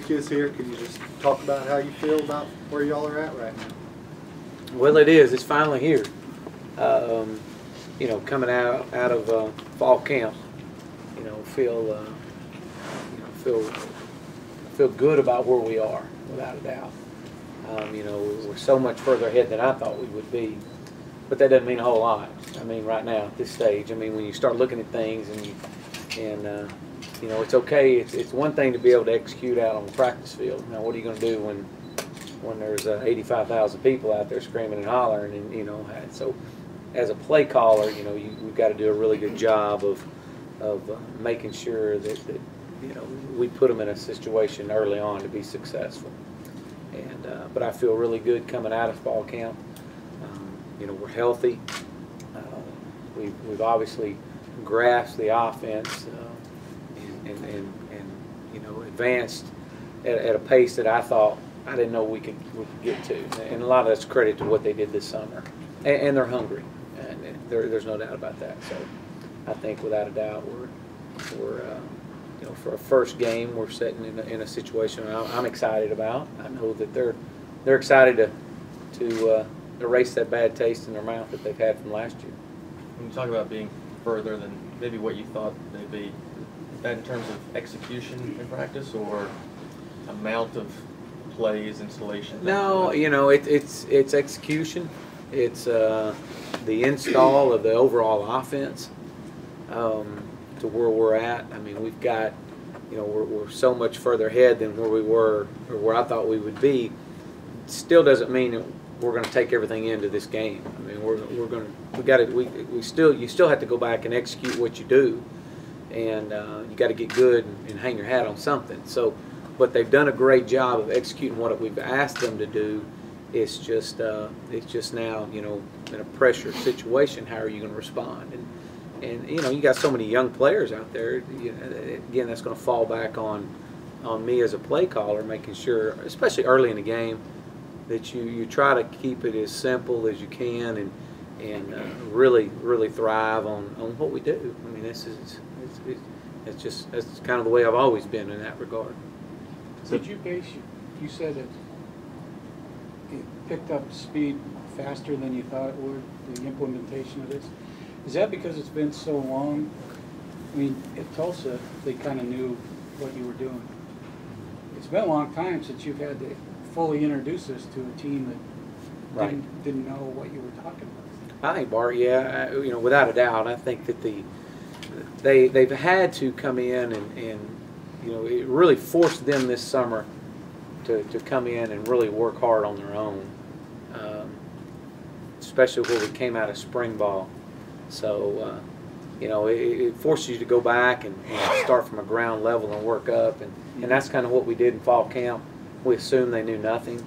week is here. Can you just talk about how you feel about where y'all are at right now? Well, it is. It's finally here. You know, coming out of fall camp, you know, feel good about where we are, without a doubt. You know, we're so much further ahead than I thought we would be, but that doesn't mean a whole lot. I mean, right now at this stage, I mean, when you start looking at things and you know, it's okay. It's one thing to be able to execute out on the practice field. Now, what are you going to do when there's 85,000 people out there screaming and hollering? And you know, so as a play caller, you know, we've got to do a really good job of making sure that you know, we put them in a situation early on to be successful. And but I feel really good coming out of fall camp. You know, we're healthy. We've obviously grasped the offense and you know, advanced at a pace that I thought I didn't know we could get to. And a lot of that's credit to what they did this summer. And they're hungry, and there's no doubt about that. So I think without a doubt we're you know, for a first game, we're sitting in a situation I'm excited about. I know that they're excited to erase that bad taste in their mouth that they've had from last year. When you talk about being further than maybe what you thought they'd be, that in terms of execution in practice or amount of plays, installation? No, you know, it's execution. It's the install of the overall offense to where we're at. I mean, we've got, you know, we're so much further ahead than where we were or where I thought we would be. Still doesn't mean that we're going to take everything into this game. I mean, you still have to go back and execute what you do, and you got to get good and hang your hat on something. So, but they've done a great job of executing what we've asked them to do. It's just now, you know, in a pressure situation, how are you going to respond? And you know, you got so many young players out there. You know, again, that's going to fall back on me as a play caller, making sure, especially early in the game, that you try to keep it as simple as you can and really thrive on what we do. I mean, that's kind of the way I've always been in that regard. So did you base, you said it picked up speed faster than you thought it would, the implementation of this? Is that because it's been so long? I mean, at Tulsa, they kind of knew what you were doing. It's been a long time since you've had to fully introduce us to a team that didn't know what you were talking about. I think, Bart, yeah, you know, without a doubt, I think that they've had to come in and you know, it really forced them this summer to come in and really work hard on their own, especially when we came out of spring ball. So, you know, it forces you to go back and start from a ground level and work up, and that's kind of what we did in fall camp. We assumed they knew nothing,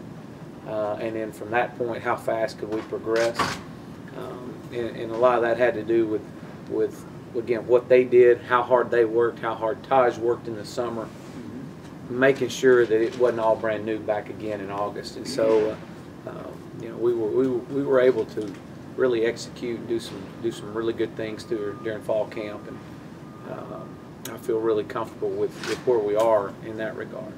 and then from that point, how fast could we progress? And a lot of that had to do with again, what they did, how hard they worked, how hard Taj worked in the summer, making sure that it wasn't all brand new back again in August. And so, you know, we were able to really execute and do some really good things during fall camp, and I feel really comfortable with where we are in that regard.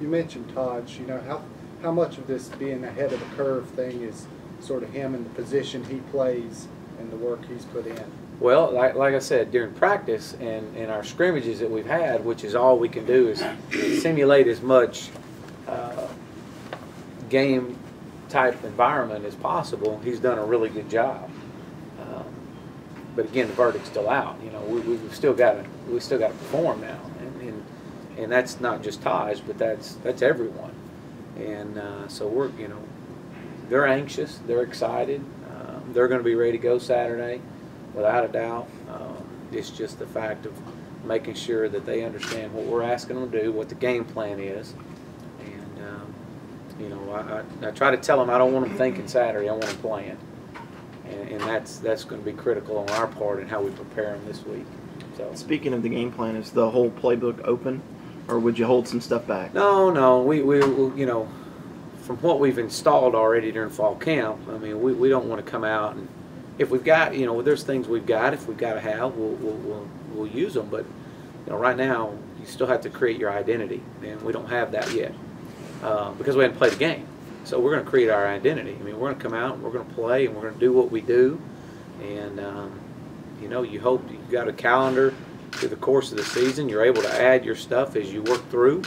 You mentioned Taj. You know, how much of this being ahead of the curve thing is sort of him and the position he plays and the work he's put in? Well, like I said, during practice and our scrimmages that we've had, which is all we can do is simulate as much game type environment as possible. He's done a really good job. But again, the verdict's still out. You know, we've still got to perform now, and that's not just Taj, but that's everyone. And so we're, you know, they're anxious, they're excited, they're going to be ready to go Saturday, without a doubt. It's just the fact of making sure that they understand what we're asking them to do, what the game plan is. And, you know, I try to tell them I don't want them thinking Saturday, I want them playing. And that's going to be critical on our part and how we prepare them this week. So. Speaking of the game plan, is the whole playbook open, or would you hold some stuff back? No. We you know, from what we've installed already during fall camp, I mean, we don't want to come out and, if we've got, you know, there's things we've got, if we've got to have, we'll use them. But, you know, right now, you still have to create your identity, and we don't have that yet because we haven't played a game. So we're going to create our identity. I mean, we're going to come out and we're going to play and we're going to do what we do. And, you know, you hope you've got a calendar through the course of the season. You're able to add your stuff as you work through.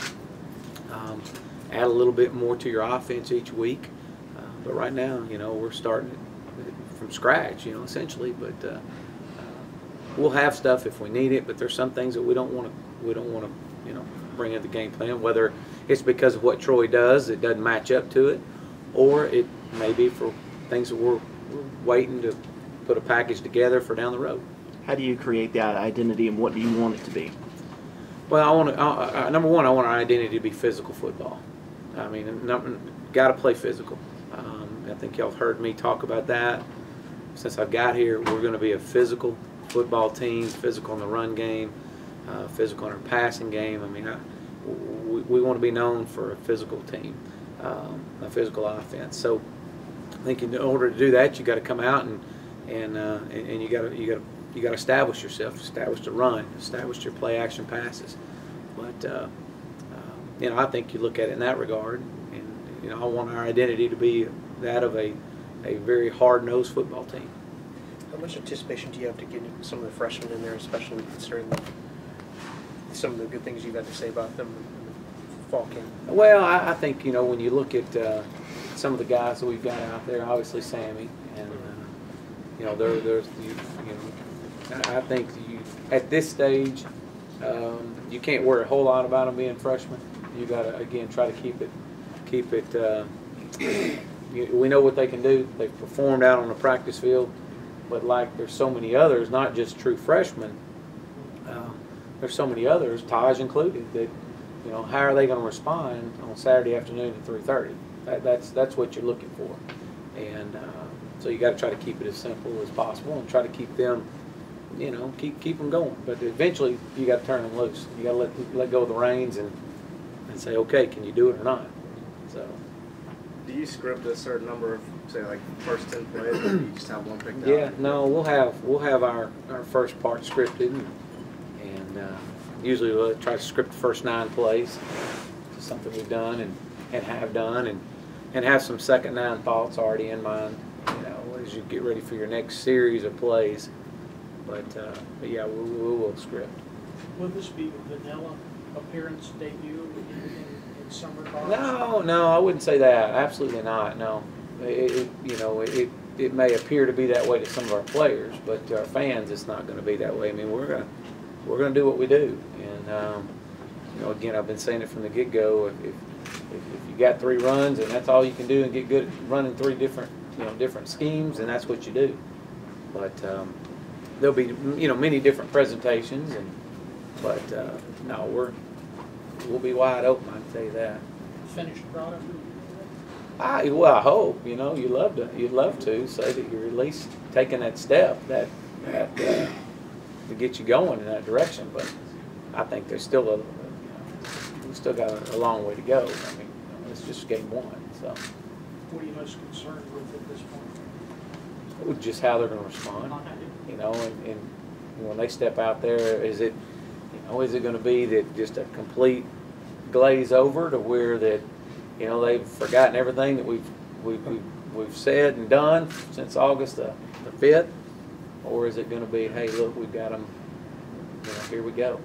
Add a little bit more to your offense each week. But right now, you know, we're starting from scratch, you know, essentially. But we'll have stuff if we need it. But there's some things that we don't want to, you know, bring into the game plan. Whether it's because of what Troy does, it doesn't match up to it, or it may be for things that we're waiting to put a package together for down the road. How do you create that identity, and what do you want it to be? Well, I want number one, I want our identity to be physical football. I mean, got to play physical. I think y'all have heard me talk about that since I've got here. We're going to be a physical football team, physical in the run game, physical in our passing game. I mean, we want to be known for a physical team, a physical offense. So I think in order to do that, you got to come out and you got to establish yourself, establish the run, establish your play action passes. But you know, I think you look at it in that regard, and you know, I want our identity to be that of a very hard-nosed football team. How much anticipation do you have to get some of the freshmen in there, especially considering some of the good things you've had to say about them in the fall camp? Well, I think, you know, when you look at some of the guys that we've got out there, obviously Sammy, and you know, there's you know, I think at this stage you can't worry a whole lot about them being freshmen. You got to again try to keep it. We know what they can do. They've performed out on the practice field, but like there's so many others, not just true freshmen. There's so many others, Taj included, that you know, how are they going to respond on Saturday afternoon at 3:30? That's what you're looking for, and so you got to try to keep it as simple as possible and try to keep them, you know, keep them going. But eventually, you got to turn them loose. You got to let go of the reins and say, okay, can you do it or not? So. Do you script a certain number of, say, like first 10 plays, or do you just have one picked out? Yeah, no, we'll have our first part scripted, and usually we'll try to script the first 9 plays. It's something we've done and have done, and have some second 9 thoughts already in mind, you know, as you get ready for your next series of plays. But yeah, we will script. Will this be a vanilla appearance debut in some regards? No, I wouldn't say that. Absolutely not. No, you know, it may appear to be that way to some of our players, but to our fans, it's not going to be that way. I mean, we're gonna do what we do, and you know, again, I've been saying it from the get-go. If you got 3 runs and that's all you can do and get good at running 3 different schemes, and that's what you do. But there'll be, you know, many different presentations, but no, we'll be wide open. I can tell you that. Finished product? Well, I hope, you know, you'd love to say that you're at least taking that step that to get you going in that direction. But I think there's still we still got a long way to go. I mean, it's just game 1. So. What are you most concerned with at this point? With just how they're going to respond, you know, and when they step out there, is it going to be that just a complete glaze over to where that, you know, they've forgotten everything that we've said and done since August the 5th, or is it going to be, hey, look, we've got them, you know, here we go.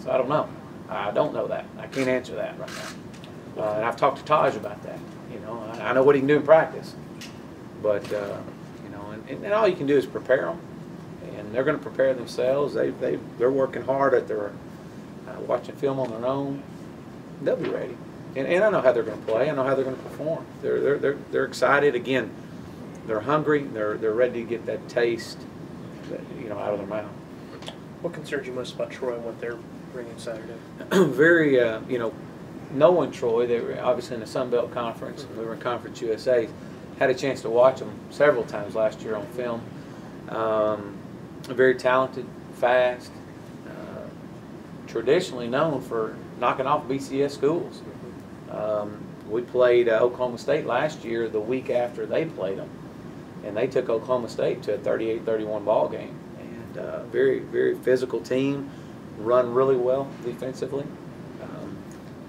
So I don't know. I don't know that. I can't answer that right now. And I've talked to Taj about that. You know, I know what he can do in practice, but you know, and all you can do is prepare them, and they're going to prepare themselves. They're working hard at their watching film on their own. They'll be ready, and I know how they're going to play. I know how they're going to perform. They're excited. Again, they're hungry. They're ready to get that taste, you know, out of their mouth. What concerns you most about Troy and what they're bringing Saturday? Very, you know, knowing Troy, they were obviously in the Sun Belt Conference, and we were in Conference USA. Had a chance to watch them several times last year on film. Very talented, fast, traditionally known for knocking off BCS schools. We played Oklahoma State last year the week after they played them, and they took Oklahoma State to a 38-31 ball game. And very, very physical team, run really well defensively.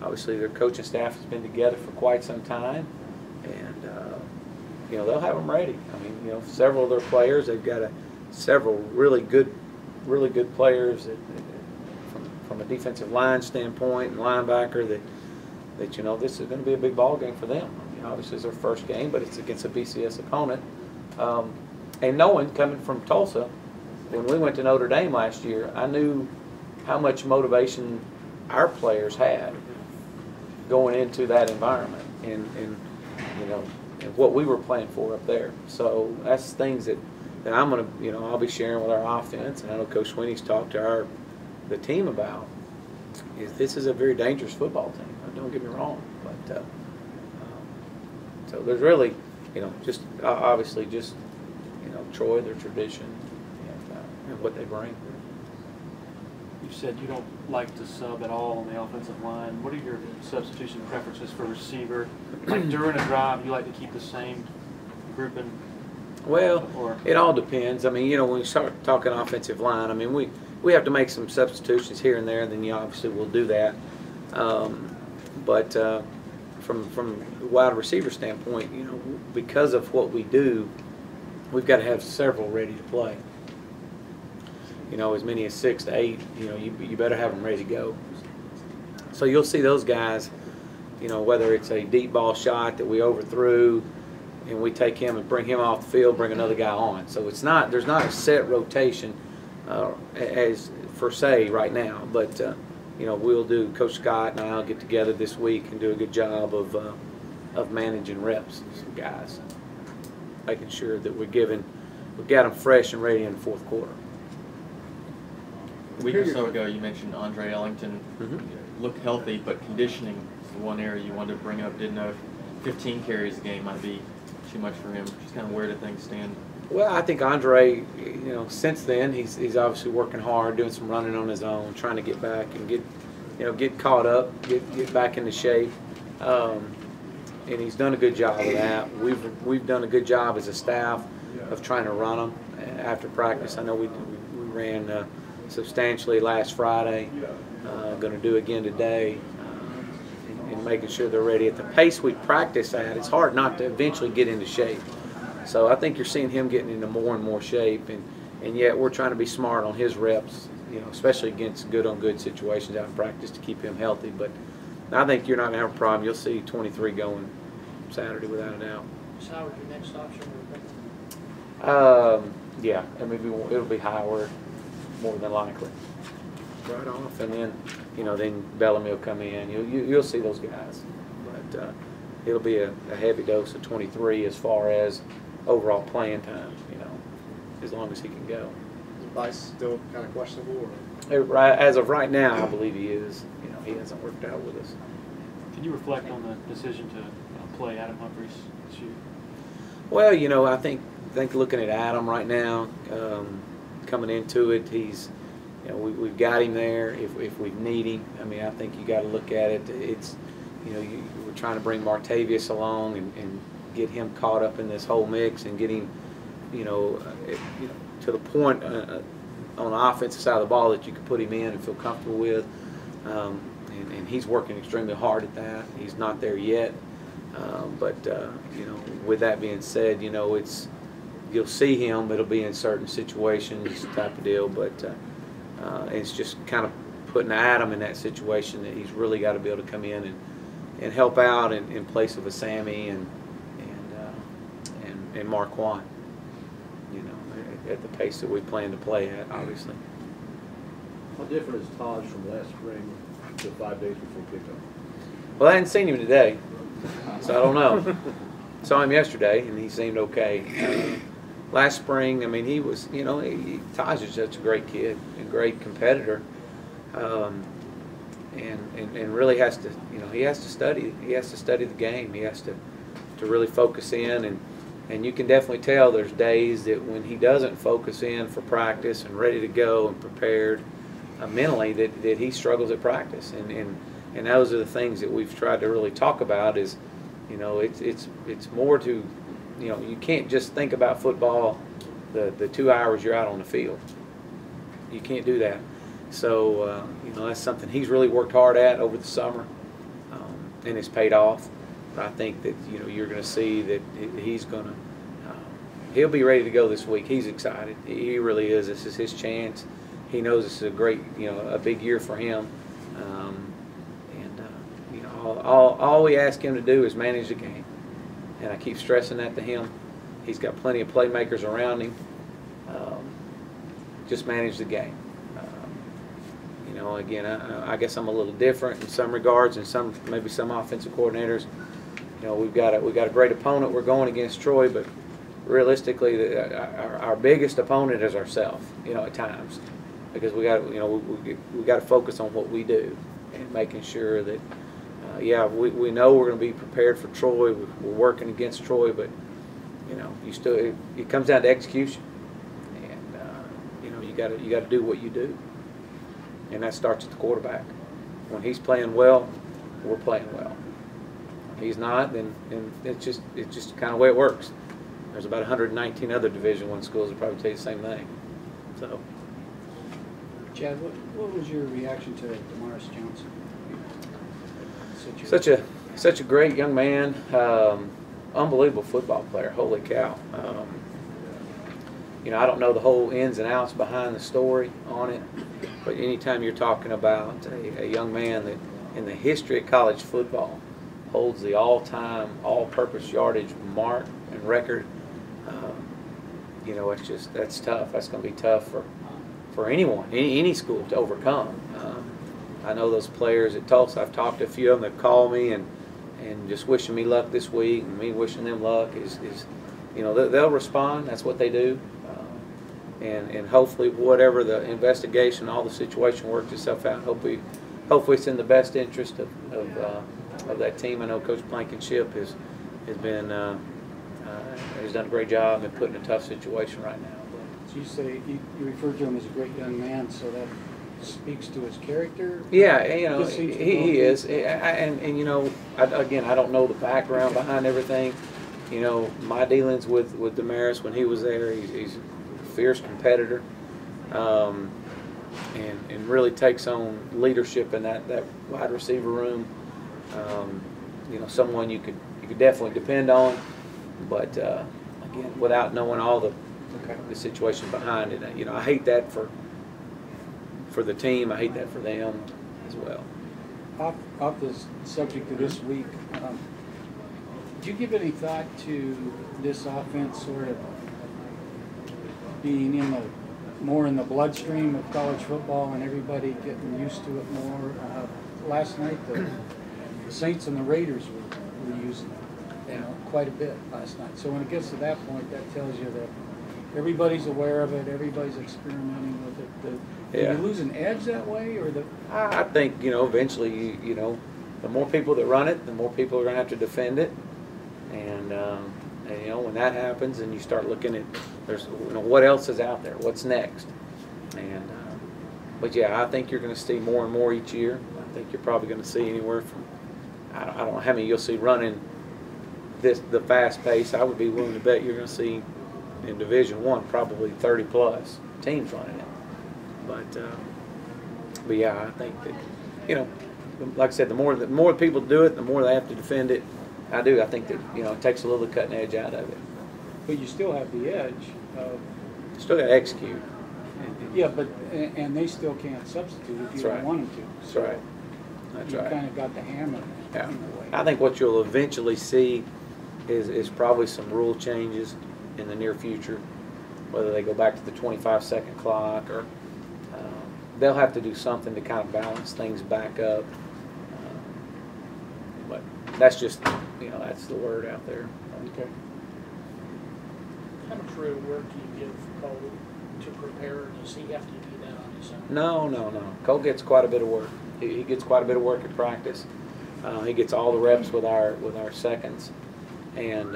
obviously their coaching staff has been together for quite some time, and you know, they'll have them ready. I mean, you know, several of their players, they've got several really good players from a defensive line standpoint and linebacker that you know, this is going to be a big ball game for them. I mean, obviously it's their first game, but it's against a BCS opponent. And knowing, coming from Tulsa, when we went to Notre Dame last year, I knew how much motivation our players had going into that environment, and you know, and what we were playing for up there. So that's things that I'm going to, you know, I'll be sharing with our offense, and I know Coach Sweeney's talked to the team about. This is a very dangerous football team. Don't get me wrong, but so there's really, you know, just obviously just, you know, Troy, their tradition, and what they bring. You said you don't like to sub at all on the offensive line. What are your substitution preferences for receiver? Like during a drive, you like to keep the same grouping? Well, it all depends. I mean, you know, when we start talking offensive line, I mean, we have to make some substitutions here and there, and then you obviously will do that. But from the wide receiver standpoint, you know, because of what we do, we've got to have several ready to play. You know, as many as 6 to 8. You know, you better have them ready to go. So you'll see those guys, you know, whether it's a deep ball shot that we overthrew, and we take him and bring him off the field, bring another guy on. So it's not, there's not a set rotation as per se right now, but you know, we'll do. Coach Scott and I'll get together this week and do a good job of managing reps, some guys, making sure that we've got them fresh and ready in the fourth quarter. A week or so ago, you mentioned Andre Ellington looked healthy, but conditioning is the one area you wanted to bring up. Didn't know if 15 carries a game might be too much for him. Just kind of where do things stand? Well, I think Andre, you know, since then he's obviously working hard, doing some running on his own, trying to get back and get caught up, get back into shape, and he's done a good job of that. We've done a good job as a staff of trying to run him after practice. I know we ran substantially last Friday. Going to do again today, and making sure they're ready at the pace we practice at. It's hard not to eventually get into shape. So I think you're seeing him getting into more and more shape, and yet we're trying to be smart on his reps, you know, especially against good-on-good situations out in practice to keep him healthy. But I think you're not going to have a problem. You'll see 23 going Saturday without a doubt. So how would your next option be? Yeah, I mean, it'll be Howard more than likely. Right off, and then, you know, then Bellamy will come in. You'll see those guys, but it'll be a heavy dose of 23 as far as overall playing time. You know, as long as he can go. Is Bice still kind of questionable? As of right now, I believe he is. You know, he hasn't worked out with us. Can you reflect on the decision to play Adam Humphries this year? Well, you know, I think looking at Adam right now, coming into it, he's. You know, we've got him there if we need him. I mean, I think you got to look at it. It's, you know, we're trying to bring Martavius along and get him caught up in this whole mix and get him, you know, to the point on the offensive side of the ball that you can put him in and feel comfortable with. And he's working extremely hard at that. He's not there yet. But you know, with that being said, you know, you'll see him. It'll be in certain situations type of deal, but. It's just kind of putting Adam in that situation that he's really got to be able to come in and help out in place of a Sammy and Marquand, you know, at the pace that we plan to play at, obviously. How different is Taj from last spring to 5 days before kickoff? Well, I hadn't seen him today, so I don't know. Saw him yesterday, and he seemed okay. Last spring, I mean, he was, you know, Taj is such a great kid and great competitor, and really has to, you know, he has to study the game. He has to really focus in, and you can definitely tell there's days that when he doesn't focus in for practice and ready to go and prepared mentally, that he struggles at practice, and those are the things that we've tried to really talk about. Is, you know, it's more to. You know, you can't just think about football the 2 hours you're out on the field. You can't do that. So, you know, that's something he's really worked hard at over the summer. and it's paid off. But I think that you're going to see that he's going to he'll be ready to go this week. He's excited. He really is. This is his chance. He knows this is a great a big year for him. All we ask him to do is manage the game, and I keep stressing that to him. He's got plenty of playmakers around him. Just manage the game. Again, I guess I'm a little different in some regards, and maybe some offensive coordinators. We've got a great opponent. We're going against Troy, but realistically, our biggest opponent is ourselves. At times, because we got to focus on what we do and making sure that. We know we're going to be prepared for Troy. We're working against Troy, but it comes down to execution, and you got to do what you do, and that starts at the quarterback. When he's playing well, we're playing well. When he's not, then it's just kind of the way it works. There's about 119 other Division I schools that probably tell you the same thing. So, Chad, what was your reaction to Damaris Johnson? Such a great young man, unbelievable football player. Holy cow! I don't know the whole ins and outs behind the story on it, but anytime you're talking about a young man that in the history of college football holds the all-time all-purpose yardage mark and record, that's tough. That's going to be tough for anyone, any school to overcome. I know those players at Tulsa. I've talked to a few of them that call me and just wishing me luck this week, and me wishing them luck is they'll respond. That's what they do, and hopefully whatever the investigation, all the situation works itself out. Hopefully it's in the best interest of that team. I know Coach Blankenship has done a great job in putting a tough situation right now. So you say you refer to him as a great young man, so that speaks to his character? Yeah, he is. I don't know the background behind everything. My dealings with Damaris when he was there, he's a fierce competitor, and really takes on leadership in that wide receiver room. Someone you could definitely depend on, but again, without knowing all the situation behind it, I hate that for the team. I hate that for them as well. Off the subject of this week, did you give any thought to this offense sort of being more in the bloodstream of college football and everybody getting used to it more? Last night, the Saints and the Raiders were using it quite a bit last night. So when it gets to that point, that tells you that everybody's aware of it, everybody's experimenting with it. Do you lose an edge that way, or I think eventually the more people that run it, the more people are going to have to defend it, and when that happens, and you start looking at what else is out there, what's next, and but I think you're going to see more and more each year. I think you're probably going to see anywhere from I don't know how many you'll see running the fast pace. I would be willing to bet you're going to see in Division I probably 30 plus teams running it. But I think that like I said, the more people do it, the more they have to defend it. I think that it takes a little cutting edge out of it. But you still have the edge of still got to execute. Yeah, but and they still can't substitute if you don't want them to. That's right. That's right. You kind of got the hammer. Yeah. In a way. I think what you'll eventually see is probably some rule changes in the near future, whether they go back to the 25-second clock or they'll have to do something to kind of balance things back up. But that's just, that's the word out there. Okay. How much real work do you give Cole to prepare? Does he have to do that on his own? No. Cole gets quite a bit of work. He gets quite a bit of work at practice. He gets all the reps with our seconds, and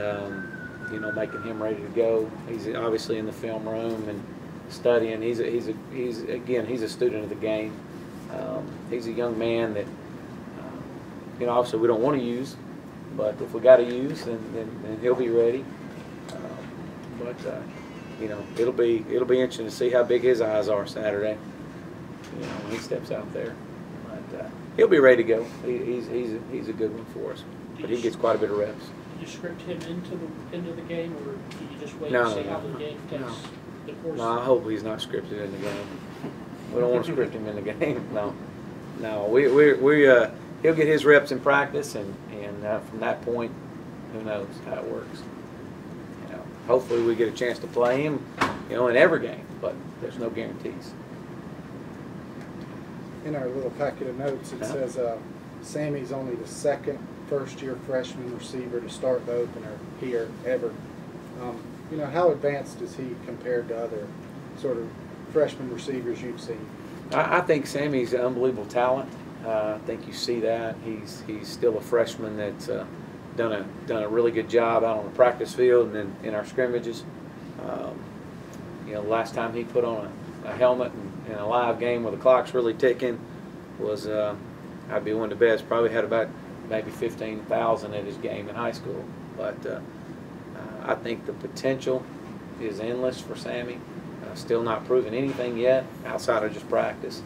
making him ready to go. He's obviously in the film room and studying. He's a student of the game. He's a young man that obviously we don't want to use, but if we got to use, then he'll be ready. It'll be interesting to see how big his eyes are Saturday. When he steps out there. But He'll be ready to go. He's a good one for us, but he gets quite a bit of reps. Did you script him into the game, or do you just wait No, and see no, how the no. game takes the course? No, I hope he's not scripted in the game. We don't want to script him in the game. No, he'll get his reps in practice, and from that point, who knows how it works. You know, hopefully we get a chance to play him, you know, in every game, but there's no guarantees. In our little packet of notes, it says Sammy's only the second first-year freshman receiver to start the opener here ever. You know, how advanced is he compared to other sort of freshman receivers you've seen? I think Sammy's an unbelievable talent. I think you see that. He's still a freshman that's done a really good job out on the practice field and in our scrimmages. You know, last time he put on a helmet in a live game where the clock's really ticking was, I'd be one of the best. Probably had about maybe 15,000 at his game in high school. But I think the potential is endless for Sammy. Still not proven anything yet outside of just practice.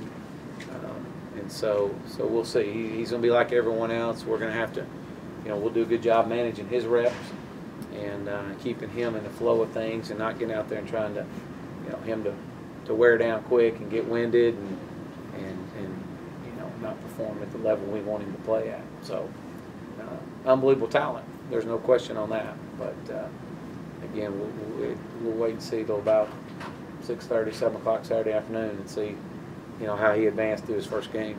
And so we'll see. He's going to be like everyone else. We're going to have to, you know, we'll do a good job managing his reps and keeping him in the flow of things and not getting out there and trying to, you know, him to wear down quick and get winded and you know, not perform at the level we want him to play at. So unbelievable talent. There's no question on that. But again, we'll wait and see till about 6:30, 7 o'clock Saturday afternoon and see, you know, how he advanced through his first game.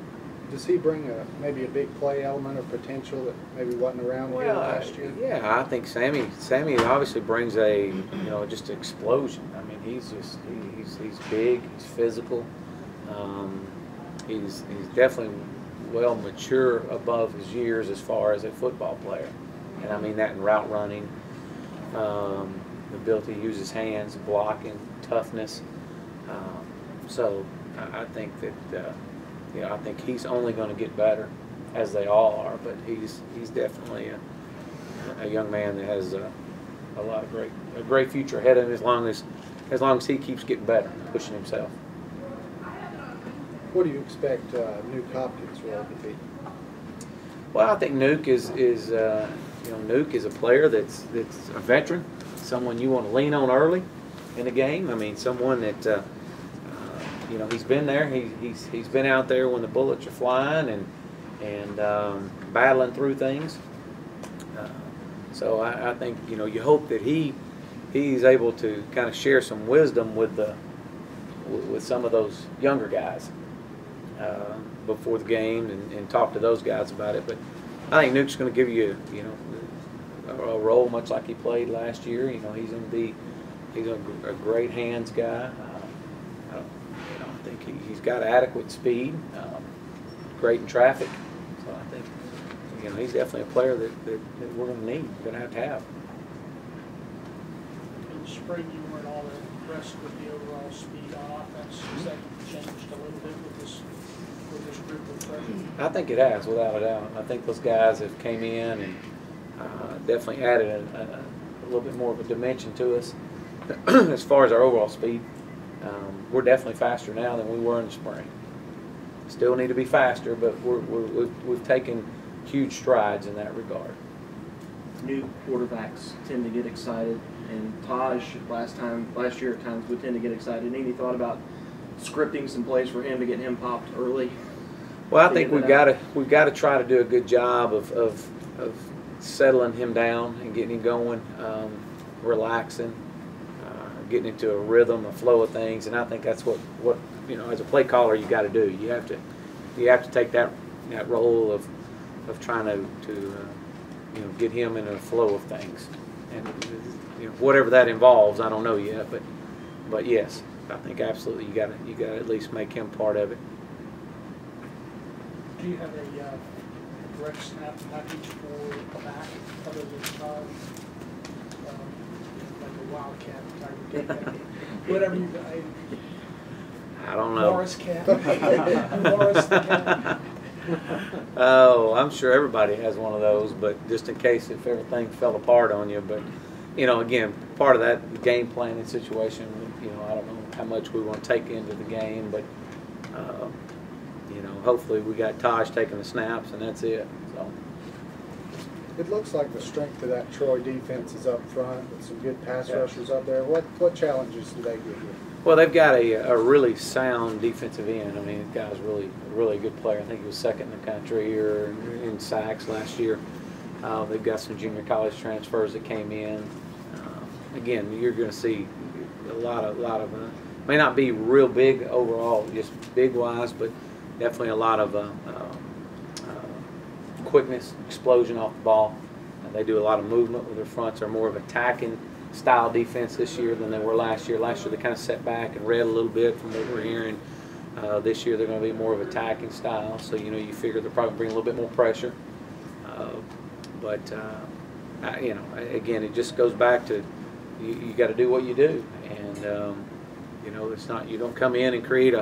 Does he bring maybe a big play element or potential that maybe wasn't around here last year? Yeah, I think Sammy obviously brings a, you know, just an explosion. I mean, he's big, he's physical, he's definitely well mature above his years as far as a football player, and I mean that in route running, the ability to use his hands, blocking, toughness. So I think that. You know, I think he's only going to get better, as they all are. But he's definitely a young man that has a lot of great future ahead of him as long as he keeps getting better, pushing himself. What do you expect Nuke Hopkins' role to be? Well, I think Nuke is you know, Nuke is a player that's a veteran, someone you want to lean on early in the game. I mean, someone that. You know, he's been there. He's been out there when the bullets are flying and battling through things. So I think, you know, you hope that he's able to kind of share some wisdom with some of those younger guys before the game and talk to those guys about it. But I think Nuke's going to give you a role much like he played last year. You know, he's a great hands guy. I think he's got adequate speed, great in traffic. So I think, you know, he's definitely a player that we're going to need, going to have. In the spring, you weren't all that impressed with the overall speed on offense. Has that changed a little bit with this group of freshmen? I think it has, without a doubt. I think those guys have came in and definitely added a little bit more of a dimension to us as far as our overall speed. We're definitely faster now than we were in the spring. Still need to be faster, but we've taken huge strides in that regard. New quarterbacks tend to get excited, and Taj last year at times would tend to get excited. Any thought about scripting some plays for him to get him popped early? Well, I think we've got to try to do a good job of settling him down and getting him going, relaxing. Getting into a rhythm, a flow of things, and I think that's what you know, as a play caller, you got to do. You have to take that role of trying to you know, get him in a flow of things, and you know, whatever that involves, I don't know yet, but yes, I think absolutely you got to at least make him part of it. Do you have a direct snap package for a back other than Todd? Wildcat, Tiger, whatever you guys. I don't know. Morris cat. Morris the cat. Oh, I'm sure everybody has one of those, but just in case if everything fell apart on you. But you know, again, part of that game planning situation. You know, I don't know how much we want to take into the game, but you know, hopefully we got Taj taking the snaps, and that's it. So. It looks like the strength of that Troy defense is up front with some good pass rushers up there. What challenges do they give you? Well, they've got a really sound defensive end. I mean, the guy's really a good player. I think he was second in the country here in sacks last year. They've got some junior college transfers that came in. Again, you're going to see a lot of may not be real big overall, just big wise, but definitely a lot of quickness, explosion off the ball. They do a lot of movement with their fronts. They're more of attacking style defense this year than they were last year. Last year they kind of set back and read a little bit from what we're hearing. This year they're going to be more of attacking style. So, you know, you figure they're probably bring a little bit more pressure. You know, again, it just goes back to you got to do what you do. And, you know, it's not, you don't come in and create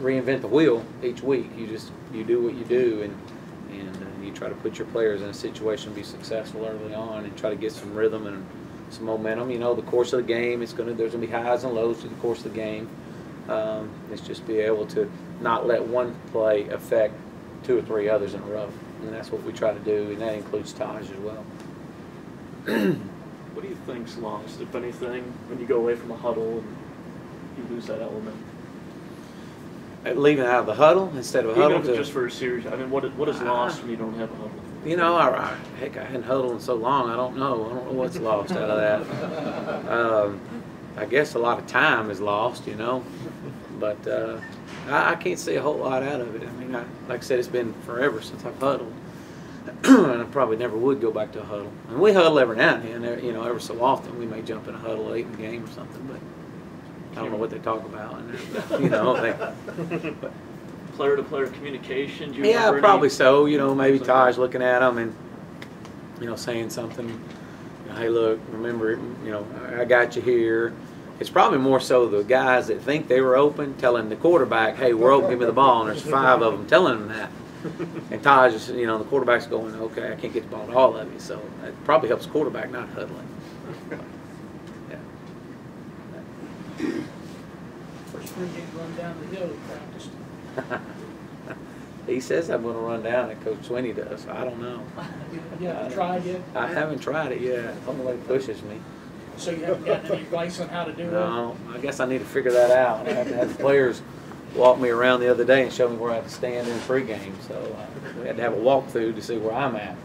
reinvent the wheel each week. You do what you do, and you try to put your players in a situation to be successful early on and try to get some rhythm and some momentum. You know, the course of the game, there's going to be highs and lows through the course of the game. It's just be able to not let one play affect 2 or 3 others in a row, and that's what we try to do, and that includes Taj as well. What do you think's lost, if anything, when you go away from a huddle and you lose that element? Leaving out of the huddle instead of a huddle. Even if it's just for a series, I mean, what is lost when you don't have a huddle? You know, heck, I hadn't huddled in so long. I don't know what's lost out of that. I guess a lot of time is lost, you know, but I can't see a whole lot out of it. I mean, like I said, it's been forever since I've huddled, and I probably never would go back to a huddle. And we huddle every now and then, you know, every so often we may jump in a huddle late in the game or something, but I don't know what they talk about, you know. Player-to-player communication. Do you Yeah, remember probably any? so. You know, maybe Taj looking at them and, you know, saying something. You know, hey, look, remember, you know, I got you here. It's probably more so the guys that think they were open telling the quarterback, hey, we're open, give me the ball, and there's 5 of them telling them that. And Taj is, you know, the quarterback's going, okay, I can't get the ball to all of you. So it probably helps the quarterback not huddling. First pregame run down the hill, he practiced. He says I'm going to run down, and Coach Swinney does. I don't know. You haven't tried yet? I haven't tried it yet. Somebody pushes me. So you haven't gotten any advice on how to do it? No, I guess I need to figure that out. I have to have the players walk me around the other day and show me where I have to stand in pregame. So we had to have a walkthrough to see where I'm at.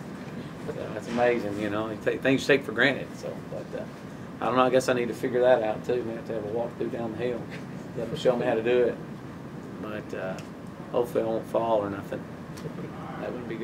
That's amazing, you know. Things you take for granted. So, but I don't know. I guess I need to figure that out too. I have to have a walkthrough down the hill. Let them show me how to do it. But hopefully I won't fall or nothing. That would be good.